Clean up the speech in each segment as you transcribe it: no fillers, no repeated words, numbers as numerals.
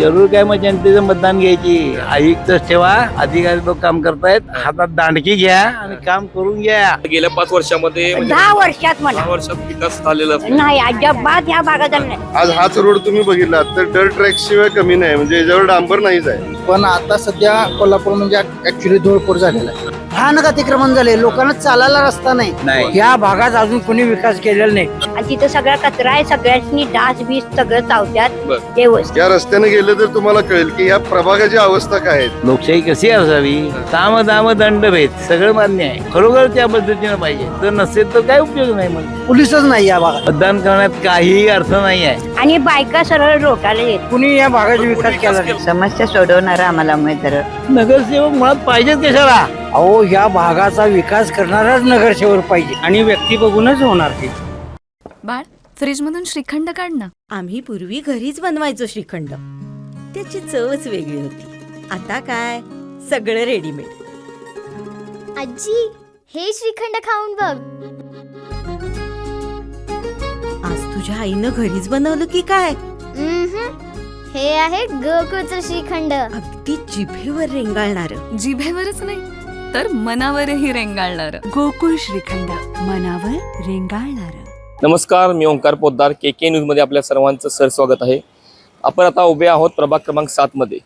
जरूर काय मग जनतेचं मतदान घ्यायची. आयुक्तच ठेवा, अधिकारी लोक काम करतायत, हातात दांडकी घ्या आणि काम करून घ्या. गेल्या 5 वर्षामध्ये 10 वर्षात म्हणा 10 वर्षात विकास झालेला आहे. नाही, अजिबात ह्या भागात नाही. आज हाच रोड तुम्ही बघितला तर डर ट्रॅक शिवाय कमी नाही, म्हणजे याच्यावर डांबर नाहीच आहे. पण आता सध्या कोल्हापूर म्हणजे ऍक्च्युली धुळपूर झालेला आहे. भयानक अतिक्रमण झाले, लोकांना चालायला रस्ता नाही. या भागात अजून कोणी विकास केलेला नाही आणि तिथं सगळा कचरा आहे, सगळ्यांनी डास बीस सगळं चावत्यात. ते वस्तू या रस्त्याने गेलं तर तुम्हाला कळेल की या प्रभागाची अवस्था काय आहे. लोकशाही कशी असावी, साम दाम दंडभेद सगळं मान्य आहे. खरोखर त्या पद्धतीनं पाहिजे. जर नसेल तर काय उपयोग नाही. मग पोलीसच नाही या भागात. मतदान करण्यात काही अर्थ नाही आहे. आणि बायका सरळ रोटाला येत. कुणी या भागाचा विकास केला नाही. समस्या सोडवणारा आम्हाला उमेदवार नगरसेवक मुळात पाहिजेत कशाला. अहो, या भागाचा विकास करणाराच नगरसेवक पाहिजे आणि व्यक्ती बघूनच होणार ते. बाळ, फ्रीजमधून श्रीखंड काढ ना. आम्ही पूर्वी घरीच बनवायचो श्रीखंड, त्याची चवच वेगळी होती. आता काय सगळं रेडीमेड. आजी, हे श्रीखंड खाऊन बघ. आज तुझ्या आईनं घरीच बनवलं की काय? हे आहे गोकुळचं श्रीखंड. अगदी जिभेवर रेंगाळणार. जिभेवरच नाही तर मनावरही रेंगाळणार. गोकुळ श्रीखंड, मनावर रेंगाळणार. नमस्कार, मी ओंकार पोद्दार. के न्यूज मध्ये आपल्या सर्वांचं सहर्स्वागत आहे. आपण आता उभे आहोत प्रभाग क्रमांक 7 मध्ये.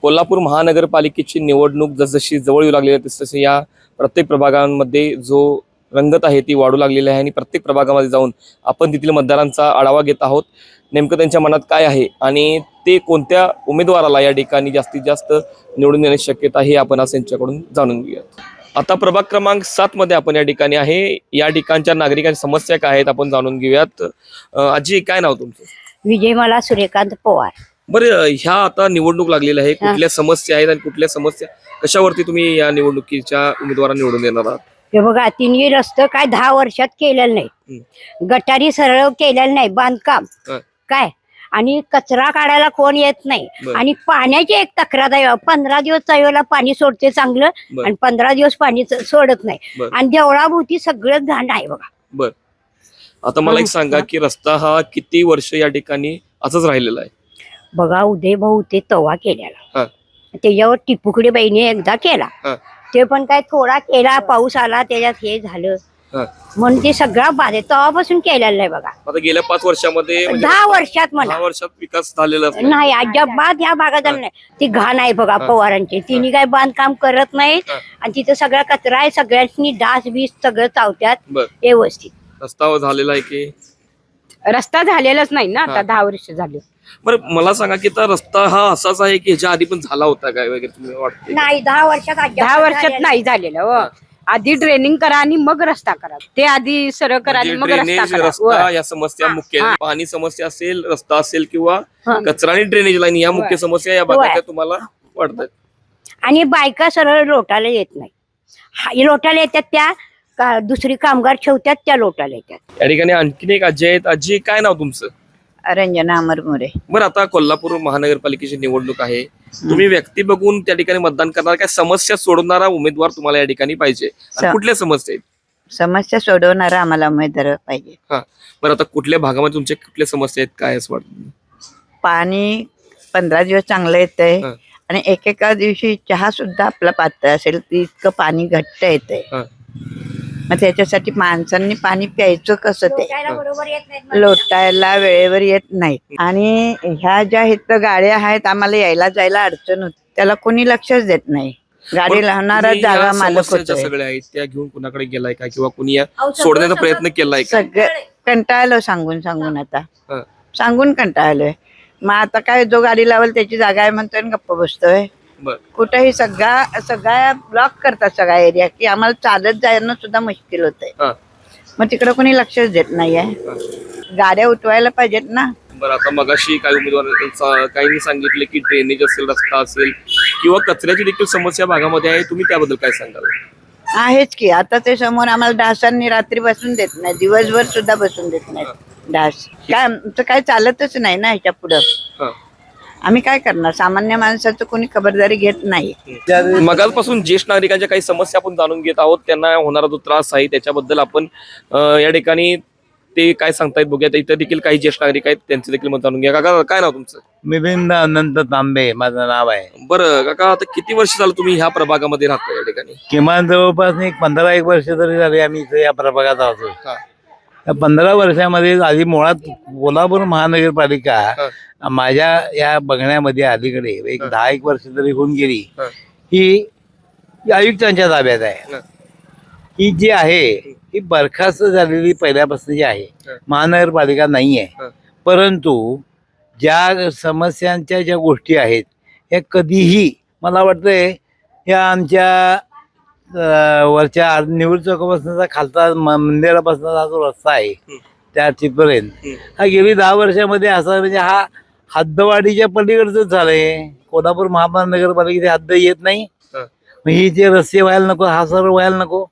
कोल्हापूर महानगरपालिकेची निवडणूक जसजशी जवळ येऊ लागली आहे तसतसे या प्रत्येक प्रभागांमध्ये जो रंगत आहे ती वाढू लागलेली आहे आणि प्रत्येक प्रभागामध्ये जाऊन आपण तिथील मतदारांचा आढावा घेत आहोत. नेमकं त्यांच्या मनात काय आहे आणि ते कोणत्या उमेदवाराला या ठिकाणी जास्तीत जास्त निवडून येण्याची शक्यता हे आपण आज यांच्याकडून जाणून घेऊयात. आता प्रभाग क्रमांक 7 मध्ये आपण या ठिकाणी आहे. या ठिकाणच्या नागरिकांच्या समस्या काय आहेत आपण जाणून घेऊयात. आजी, काय नाव तुमचं? विजयमाला सूर्यकांत पवार. बरं, ह्या आता निवडणूक लागलेली आहे. कुठल्या समस्या आहेत आणि कुठल्या समस्या कशावरती तुम्ही या निवडणुकीच्या उमेदवारांना निवडून देणार आहात? हे बघा, तिन्ही रस्ते काय 10 वर्षात केलेलं नाही. गटारी सरळ केलेलं नाही, बांधकाम काय, आणि कचरा काढायला कोण येत नाही. आणि पाण्याची एक तक्रार आहे, 15 दिवस चावीला पाणी सोडते चांगलं आणि 15 दिवस पाणी सोडत नाही. आणि देवळाभोवती सगळं घाण आहे बघा. बर, आता मला एक सांगा की रस्ता हा किती वर्ष या ठिकाणी असंच राहिलेला आहे? बघा, उदय भाऊ ते तवा केलेला, त्याच्यावर टिपुकडे बाईने एकदा केला, ते पण काय थोडा केला, पाऊस आला त्याच्यात हे झालं म्हणून ते सगळा बाधे तेव्हापासून केलेलं नाही बघा. आता गेल्या 5 वर्षामध्ये 10 वर्षात म्हणा 10 वर्षात विकास झालेला नाही, अजिबात ह्या भागात नाही. ती घाण आहे बघा पवारांची. तिने काय बांधकाम करत नाहीत आणि तिथं सगळा कचरा आहे, सगळ्यांनी डास बीस सगळं चावत्यात. व्यवस्थित रस्ता झालेला आहे की रस्ता झालेलाच नाही ना, आता 10 वर्ष झाले. बरं, मला सांगा की आता रस्ता हा असाच आहे की ह्याच्या आधी पण झाला होता काय वगैरे तुम्ही वाटतं? नाही, 10 वर्षात नाही झालेलं. आधी ड्रेनिंग करा आणि मग रस्ता करा. ते आधी सरळ करा आणि मग रस्ता या समस्या मुख्य पाणी समस्या असेल, रस्ता असेल किंवा कचरा आणि ड्रेनेज लाईन या मुख्य समस्या या भागात तुम्हाला वाटतात. आणि बायका सरळ लोटाला येत नाही. लोटाला येतात त्या दुसरी कामगार ठेवतात, त्या लोटाला येतात. या ठिकाणी आणखीन एक आजी आहेत. आजी, काय नाव तुमचं? रंजना अमर मोरे. बरं, आता कोल्हापूर महानगरपालिकेची निवडणूक आहे. तुम्ही व्यक्ती बघून त्या ठिकाणी मतदान करणार, काय समस्या सोडवणारा उमेदवार तुम्हाला या ठिकाणी पाहिजे? कुठल्या समस्या आहेत? समस्या सोडवणारा आम्हाला उमेदवार पाहिजे. बरं, आता कुठल्या भागामध्ये तुमच्या कुठल्या समस्या आहेत, काय असं वाटतं? पाणी 15 दिवस चांगलं येतंय आणि एकेका दिवशी चहा सुद्धा आपला पातळ असेल ती इतकं पाणी घट्ट येतंय. मग त्याच्यासाठी माणसांनी पाणी प्यायचं कसं, ते लोटायला वेळेवर येत नाही. आणि ह्या ज्या इथं गाड्या आहेत आम्हाला यायला जायला अडचण होती, त्याला कोणी लक्षच देत नाही. गाडी लावणारा जागा मालक होतो. सगळ्या आहेत त्या घेऊन कुणाकडे गेलाय का किंवा कुणी सोडण्याचा प्रयत्न केलाय का? सगळं कंटाळलो सांगून आता सांगून कंटाळलोय. मग आता काय, जो गाडी लावेल त्याची जागा आहे म्हणतोय गप्प बसतोय. कुठेही सगळ्या ब्लॉक करतात सगळा एरिया, की आम्हाला चालत जायला सुद्धा मुश्किल होतंय. मग तिकडे कोणी लक्षच देत नाहीये. गाड्या उठवायला पाहिजेत ना. बरं, आता मगाशी काही उमेदवार काही सांगितले की ड्रेनेज असेल, रस्ता असेल किंवा कचऱ्याची देखील समस्या भागामध्ये आहे. तुम्ही त्याबद्दल काय सांगाल? आहेच की, आता ते समोर आम्हाला डासांनी रात्री बसून देत नाही, दिवसभर सुद्धा बसून देत नाही डास. काय आमचं काय चालतच नाही ना ह्याच्या पुढं. आम्ही काय करणार, सामान्य माणसाचं कोणी खबरदारी घेत नाही. मगापासून ज्येष्ठ नागरिकांच्या काही समस्या आपण जाणून घेत आहोत. त्यांना होणारा जो त्रास आहे त्याच्याबद्दल आपण या ठिकाणी ते काय सांगतायत बघूया. तर इथं देखील काही ज्येष्ठ नागरिक आहेत, त्यांचे देखील मत जाणून घ्या. काका काय नाव तुमचं? मिलिंद अनंत तांबे माझं नाव आहे. बरं काका, आता किती वर्ष झालं तुम्ही ह्या प्रभागामध्ये राहता या ठिकाणी? किमान जवळपास एक 15 वर्ष तरी झाली आम्ही इथे या प्रभागात राहतो. हा. या 15 वर्षामध्ये आधी मुळात कोल्हापूर महानगरपालिका माझ्या या बघण्यामध्ये अलीकडे एक 10 वर्ष तरी होऊन गेली. ही आयुक्तांच्या ताब्यात आहे. ही जी आहे ही बरखास्त झालेली पहिल्यापासून जी आहे, महानगरपालिका नाही आहे. परंतु ज्या समस्यांच्या ज्या गोष्टी आहेत ह्या कधीही मला वाटतंय ह्या आमच्या वरच्या निवृत्त चौकापासूनचा खालचा मंदिरापासूनचा जो रस्ता आहे त्या तिथपर्यंत हा गेली 10 वर्षामध्ये असा म्हणजे हा हद्दवाढीच्या पलीकडचंच झालंय. कोल्हापूर महानगरपालिकेची हद्द येत नाही. ही जे रस्ते व्हायला नको, हा सर्व व्हायला नको.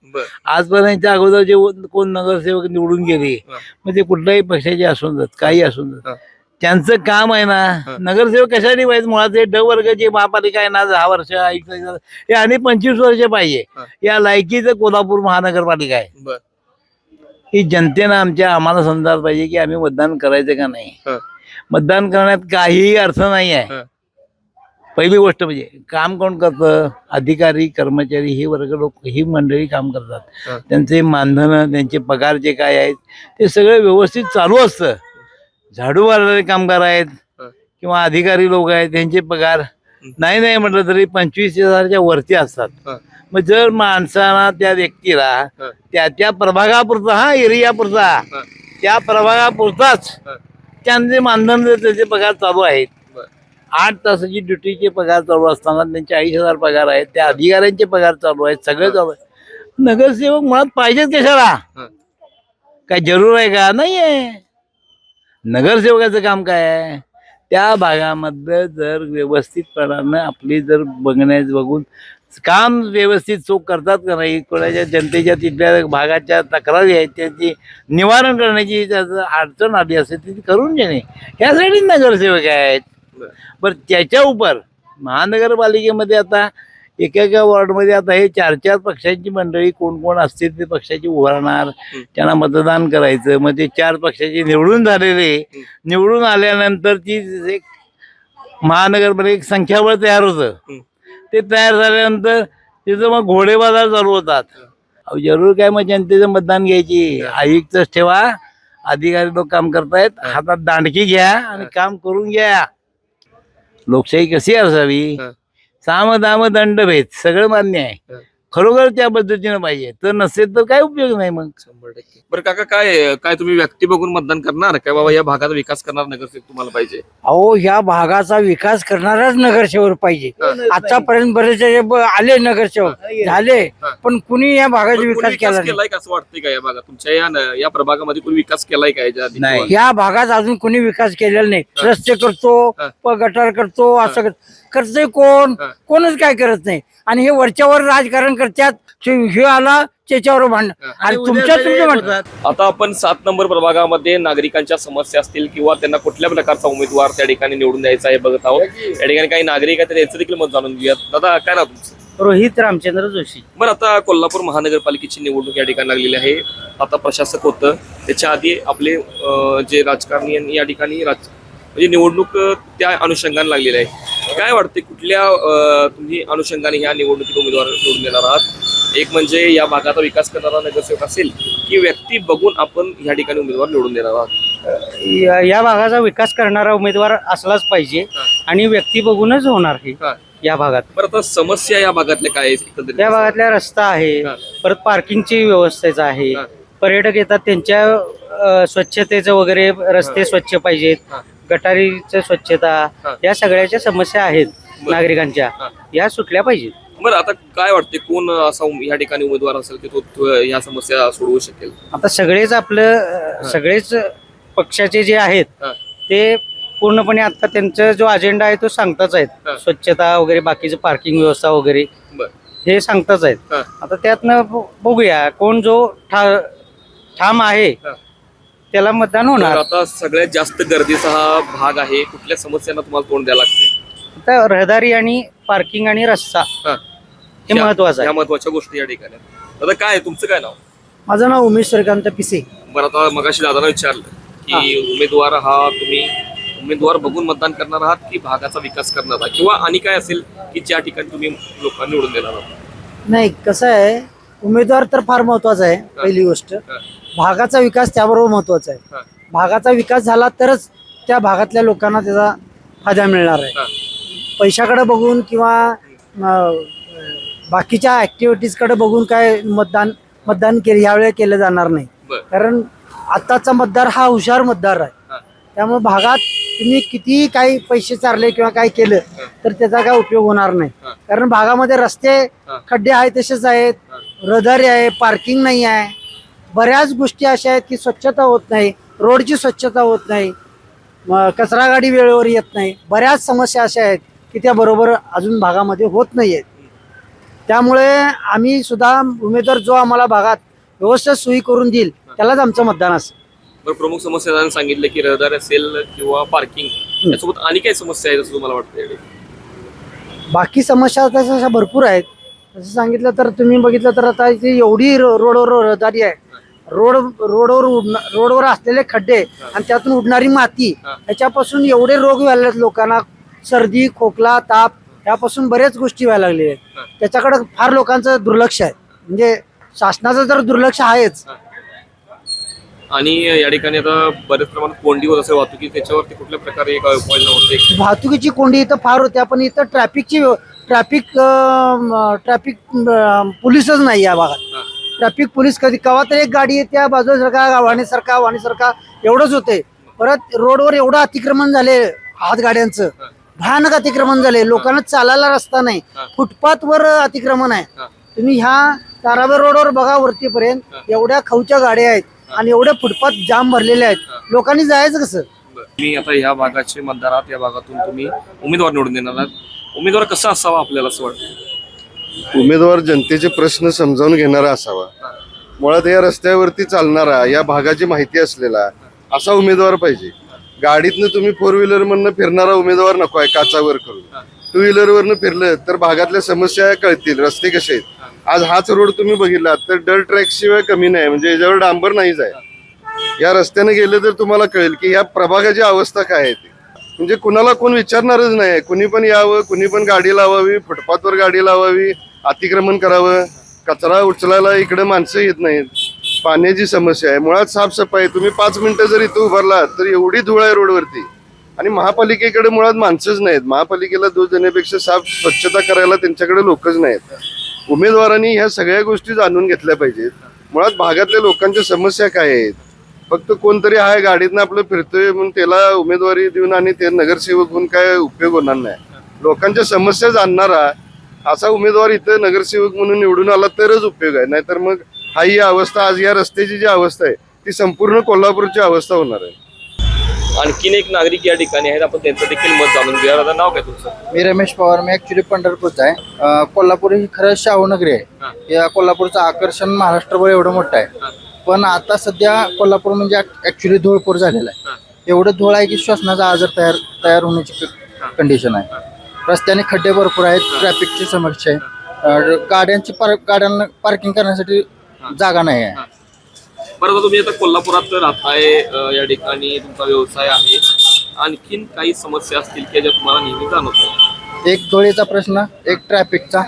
आजपर्यंतच्या अगोदर जे कोण नगरसेवक निवडून गेले मग ते कुठल्याही पक्षाचे असून जात, काही असून जात, त्यांचं काम आहे ना. नगरसेवक कशासाठी पाहिजे? मुळात हे ड वर्गाची महापालिका आहे ना, 10 वर्ष हे आणि 25 वर्ष पाहिजे या लायकीचं कोल्हापूर महानगरपालिका आहे. ही जनतेनं आम्हाला समजायला पाहिजे की आम्ही मतदान करायचं का नाही. मतदान करण्यात काहीही अर्थ नाही आहे. पहिली गोष्ट म्हणजे काम कोण करतं? अधिकारी, कर्मचारी, ही वर्ग लोक, ही मंडळी काम करतात. त्यांचे मानधन, त्यांचे पगार जे काय आहेत ते सगळं व्यवस्थित चालू असतं. झाडू मारणारे कामगार आहेत किंवा अधिकारी लोक आहेत, त्यांचे पगार नाही म्हटलं तरी 25,000च्या वरती असतात. मग जर माणसाला त्या व्यक्तीला त्या प्रभागापुरता, हा एरियापुरता, त्या प्रभागापुरताच त्यांचे मानधन, त्याचे पगार चालू आहेत. 8 तासाची ड्युटीचे पगार चालू असताना त्यांचे 40,000 पगार आहेत. त्या अधिकाऱ्यांचे पगार चालू आहेत, सगळे चालू आहेत. नगरसेवक मुळात पाहिजेच कशाला? काय जरूर आहे का? नाही आहे. नगरसेवकाचं काम काय आहे? त्या भागामध्ये जर व्यवस्थितपणानं आपली जर बघून काम व्यवस्थित चोख करतात का नाही, कोणाच्या जनतेच्या तिथल्या भागाच्या तक्रारी आहेत त्यांची निवारण करण्याची अडचण आली असेल ती करून घेणे, ह्यासाठी नगरसेवक आहेत. बरं, त्याच्या उपर महानगरपालिकेमध्ये आता एका वॉर्डमध्ये आता हे 4 पक्षांची मंडळी कोण कोण असतील ते पक्षाची उभारणार, त्यांना मतदान करायचं. मग ते 4 पक्षाचे निवडून आल्यानंतर ती एक महानगरपालिका संख्याबळ तयार होतं. ते तयार झाल्यानंतर तिथं मग घोडे बाजार चालू होतात. जरूर काय मग जनतेचं मतदान घ्यायची, आयुक्तच ठेवा. अधिकारी लोक काम करतायत, हातात दांडकी घ्या आणि काम करून घ्या. लोकशाही कशी असावी? साम दाम दंडभेद सगळं मान्य आहे, खरोखर त्या पद्धतीनं पाहिजे. तर नसेल तर काय उपयोग नाही मग. 100%. बरं काका, काय तुम्ही व्यक्ती बघून मतदान करणार काय? बाबा या भागाचा विकास करणार नगरसेवक तुम्हाला पाहिजे? अहो, ह्या भागाचा विकास करणाराच नगरसेवक पाहिजे. आतापर्यंत बरेचसे आले नगरसेवक झाले, पण कुणी या भागाचा विकास केला केलाय का असं वाटतंय का? या भागात तुमच्या या प्रभागामध्ये कोणी विकास केलाय का याच्या आधी? नाही. या भागात अजून कोणी विकास केलेला नाही. रस्ते करतो, गटार करतो, असं करतोय कोणच काय करत नाही. आणि हे वरच्यावर राजकारण करतात. हे आला त्याच्यावर भांडण आणि तुमच्या म्हणतात. आता आपण 7 नंबर प्रभागामध्ये नागरिकांच्या समस्या असतील किंवा त्यांना कुठल्या प्रकारचा उमेदवार त्या ठिकाणी निवडून द्यायचा आहे बघत आहोत. या ठिकाणी काही नागरिक आहेत, त्यांचं देखील मत जाणून घेऊयात. दादा काय नाव तुमचं? रोहित रामचंद्र जोशी. बरं, आता कोल्हापूर महानगरपालिकेची निवडणूक या ठिकाणी लागलेली आहे. आता प्रशासक होतं, त्याच्या आधी आपले जे राजकारणी या ठिकाणी म्हणजे निवडणूक त्या अनुषंगाने लागलेली आहे. काय वाटते, कुठल्या तुम्ही अनुषंगाने ह्या निवडणुकीत उमेदवार निवडून देणार आहात? एक म्हणजे या भागाचा विकास करणारा नगरसेवक असेल की व्यक्ती बघून आपण ह्या ठिकाणी उमेदवार निवडून देणार आहात? या भागाचा विकास करणारा उमेदवार असलाच पाहिजे आणि व्यक्ती बघूनच होणार हे या भागात. बरं, आता समस्या या भागातल्या काय आहेत? या भागातल्या रस्ता आहे, परत पार्किंगची व्यवस्थेचा आहे. पर्यटक येतात त्यांच्या स्वच्छतेचं वगैरे, रस्ते स्वच्छ पाहिजेत, गटारीचं स्वच्छता, या सगळ्याच्या समस्या आहेत नागरिकांच्या, या सुटल्या पाहिजेत. बरं, आता काय वाटते, कोण असा या ठिकाणी उमेदवार असेल की तो या समस्या सोडवू शकेल? आता सगळेच पक्षाचे जे आहेत ते पूर्णपणे आता त्यांचा जो अजेंडा आहे तो सांगताच आहेत. स्वच्छता वगैरे, बाकीचं पार्किंग व्यवस्था वगैरे हे सांगताच आहेत. आता त्यातनं बघूया कोण जो ठाम आहे त्याला मतदान होणार. आता सगळ्यात जास्त गर्दीचा हा भाग आहे, कुठल्या समस्यांना तुम्हाला तोंड द्यायला लागते? आता रहदारी आणि पार्किंग आणि रस्ता हे महत्वाचं आहे. या महत्वाच्या गोष्टी या ठिकाणी. आता काय तुमचं काय नाव? माझं नाव उमेश श्रीकांत पिसे. बरं, आता मगाशी दादाला विचारलं की उमेदवार बघून मतदान करणार आहात की भागाचा विकास करणार आहात, किंवा आणि काय असेल की ज्या ठिकाणी तुम्ही लोकांना निवडून देणार आहात? नाही, कसं आहे, उमेदवार तर फार महत्वाचा आहे. पहिली गोष्ट, भागाचा विकास त्याबरोबर महत्वाचा आहे. भागाचा विकास झाला तरच त्या भागातल्या लोकांना त्याचा फायदा मिळणार आहे. पैशाकडे बघून किंवा बाकीच्या ऍक्टिव्हिटीजकडे बघून काय मतदान यावेळी केलं जाणार नाही. कारण आताचा मतदार हा हुशार मतदार आहे. त्यामुळे भागात तुम्ही कितीही काही पैसे चारले किंवा काय केलं तर त्याचा काय उपयोग होणार नाही. कारण भागामध्ये रस्ते खड्डे आहेत तसेच आहेत, रहदारी आहे, पार्किंग नाही आहे, बऱ्याच गोष्टी अशा आहेत की स्वच्छता होत नाही, रोडची स्वच्छता होत नाही, कचरा गाडी वेळेवर येत नाही. बऱ्याच समस्या अशा आहेत की त्या बरोबर अजून भागामध्ये होत नाही आहेत. त्यामुळे आम्ही सुद्धा उमेदवार जो आम्हाला भागात व्यवस्थित सोयी करून देईल त्यालाच आमचं मतदान असेल. बरं, प्रमुख समस्या सांगितलं की रहदारी असेल किंवा पार्किंग, त्यासोबत आणि काही समस्या आहेत असं तुम्हाला वाटतं? बाकी समस्या तशा भरपूर आहेत. असं सांगितलं तर तुम्ही बघितलं तर आता इथे एवढी रोडवर रहदारी आहे, रोडवर असलेले खड्डे आणि त्यातून उडणारी माती, याच्यापासून एवढे रोग व्हायला लागलेत लोकांना, सर्दी, खोकला, ताप, यापासून बऱ्याच गोष्टी व्हायला लागलेल्या आहेत. त्याच्याकडे फार लोकांचं दुर्लक्ष आहे. म्हणजे शासनाचं तर दुर्लक्ष आहेच. आणि या ठिकाणी आता बऱ्याच प्रमाणात कोंडी होत असेल वाहतुकी, त्याच्यावरती कुठल्या प्रकारे काय उपाययोजना होते? वाहतुकीची कोंडी इथं फार होत्या, पण इथं ट्रॅफिक पोलीसच नाही या भागात. ट्रॅफिक पोलीस केव्हा तर एक गाडी येते त्या बाजूला वाणीसारखा एवढंच होते. परत रोडवर एवढं अतिक्रमण झाले, हातगाड्यांचं भयानक अतिक्रमण झाले, लोकांना चालायला रस्ता नाही, फुटपाथवर अतिक्रमण आहे. तुम्ही ह्या ताराबाई रोडवर बघा, वरतीपर्यंत एवढ्या खाऊच्या गाड्या आहेत आणि एवढे फुटपाथ जाम भरलेले आहेत. लोकांनी जायचं कसं? तुम्ही आता ह्या भागाचे मतदार आहात, या भागातून तुम्ही उमेदवार निवडून देणार आहात. उमेदवार कसा असावा आपल्याला असं वाटतं? उमेदवार जनतेचे प्रश्न समजावून घेणारा असावा. मुळात या रस्त्यावरती चालणारा, या भागाची माहिती असलेला असा उमेदवार पाहिजे. गाडीतनं तुम्ही 4 व्हीलर मधनं फिरणारा उमेदवार नको आहे, काचावर करून. 2 व्हीलरवरनं फिरलं तर भागातल्या समस्या कळतील, रस्ते कसे आहेत. आज हाच रोड तुम्ही बघितला तर डर्ट ट्रॅक शिवाय कमी नाही, म्हणजे याच्यावर डांबर नाहीच आहे. या रस्त्याने गेलं तर तुम्हाला कळेल की या प्रभागाची अवस्था काय आहे. म्हणजे कुणाला कोण विचारणारच नाही. कुणी पण यावं, कुणी पण गाडी लावावी, फुटपाथवर गाडी लावावी, अतिक्रमण करावं, कचरा उचलायला इकडे माणसं येत नाहीत. पाण्याची समस्या आहे, मुळात साफसफाई. तुम्ही 5 मिनिटं जर इथं उभारला तर एवढी धूळ आहे रोडवरती. आणि महापालिकेकडे मुळात माणसंच नाहीत. महापालिकेला दोष देण्यापेक्षा साफ स्वच्छता करायला त्यांच्याकडे लोकच नाहीत. उमेदवारांनी ह्या सगळ्या गोष्टी जाणून घेतल्या पाहिजेत. मुळात भागातल्या लोकांच्या समस्या काय आहेत. फक्त कोणतरी आहे गाडीतनं आपलं फिरतोय म्हणून त्याला उमेदवारी देऊन आणि ते नगरसेवक होऊन काय उपयोग होणार नाही. लोकांच्या समस्या जाणणारा असा उमेदवार इथं नगरसेवक म्हणून निवडून आला तरच उपयोग आहे. नाहीतर मग हा ही अवस्था, आज या रस्त्याची जी अवस्था आहे ती संपूर्ण कोल्हापूरची अवस्था होणार आहे. आणखीन एक नागरिक या ठिकाणी आहेत, आपण त्यांचं देखील मत जाणून घेऊया. आता नाव काय तुमचं? मी रमेश पवार. मी ऍक्च्युली पंढरपूरचा आहे. कोल्हापूर ही खरंच शाहूनगरी आहे. या कोल्हापूरचं आकर्षण महाराष्ट्रभर एवढं मोठं आहे. पण आता सध्या कोल्हापूर म्हणजे ऍक्च्युली धूळपूर झालेला आहे. एवढं धूळ आहे की श्वसनाचा आजार तयार होण्याची कंडिशन आहे. रस्त्याने खड्डे भरपूर आहेत, ट्रॅफिकची समस्या आहे, गाड्यांना पार्किंग करण्यासाठी जागा नाही आहे. बरं, तुम्ही आता कोल्हापुरात राहताय, या ठिकाणी तुमचा व्यवसाय आहे, आणखीन काही समस्या असतील की ज्या तुम्हाला नेहमी जाणवतात? एक धुळीचा प्रश्न, एक ट्रॅफिकचा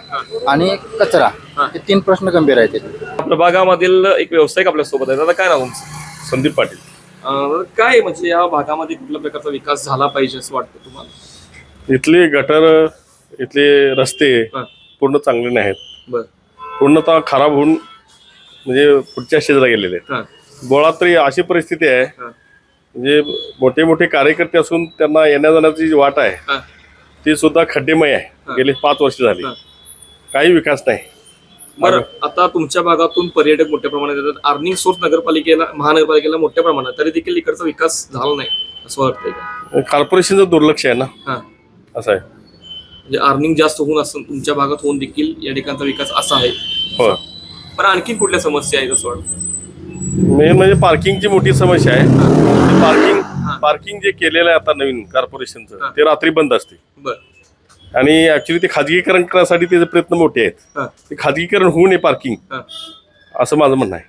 आणि कचरा, हे 3 प्रश्न गंभीर आहेत. प्रभागामधील एक व्यावसायिक आपल्या सोबत आहे. आता काय नाव तुमचं? संदीप पाटील. काय म्हणजे या भागामध्ये कुठल्या प्रकारचा विकास झाला पाहिजे असं वाटतं तुम्हाला? इथली गटर, इथले रस्ते पूर्ण चांगले नाही आहेत. पूर्णतः खराब होऊन म्हणजे पुढच्या स्टेजला गेलेले आहेत. बोळात तरी अशी परिस्थिती आहे, म्हणजे मोठे मोठे कार्यकर्ते असून त्यांना येण्या जाण्याची जी वाट आहे ती सुद्धा खड्डेमय आहे. गेली 5 वर्ष झाली, काही विकास नाही. बरं, आता तुमच्या भागातून पर्यटक मोठ्या प्रमाणात येतात. अर्निंग सोर्स महानगरपालिकेला मोठ्या प्रमाणात, तरी देखील इकडचा विकास झाला नाही असं वाटतंय का? कॉर्पोरेशनचं दुर्लक्ष आहे ना, असं आहे. म्हणजे अर्निंग जास्त होऊन असं तुमच्या भागात होऊन देखील या ठिकाणचा विकास असा आहे. हो. पण आणखी कुठल्या समस्या आहेत असं वाटतं? मेन म्हणजे पार्किंगची मोठी समस्या आहे. पार्किंग जे केलेलं आहे आता नवीन कॉर्पोरेशनचं ते रात्री बंद असते. आणि ऍक्च्युली ते खाजगीकरण करण्यासाठी त्याचे प्रयत्न मोठे आहेत. ते खाजगीकरण होऊ नये पार्किंग, असं माझं म्हणणं आहे.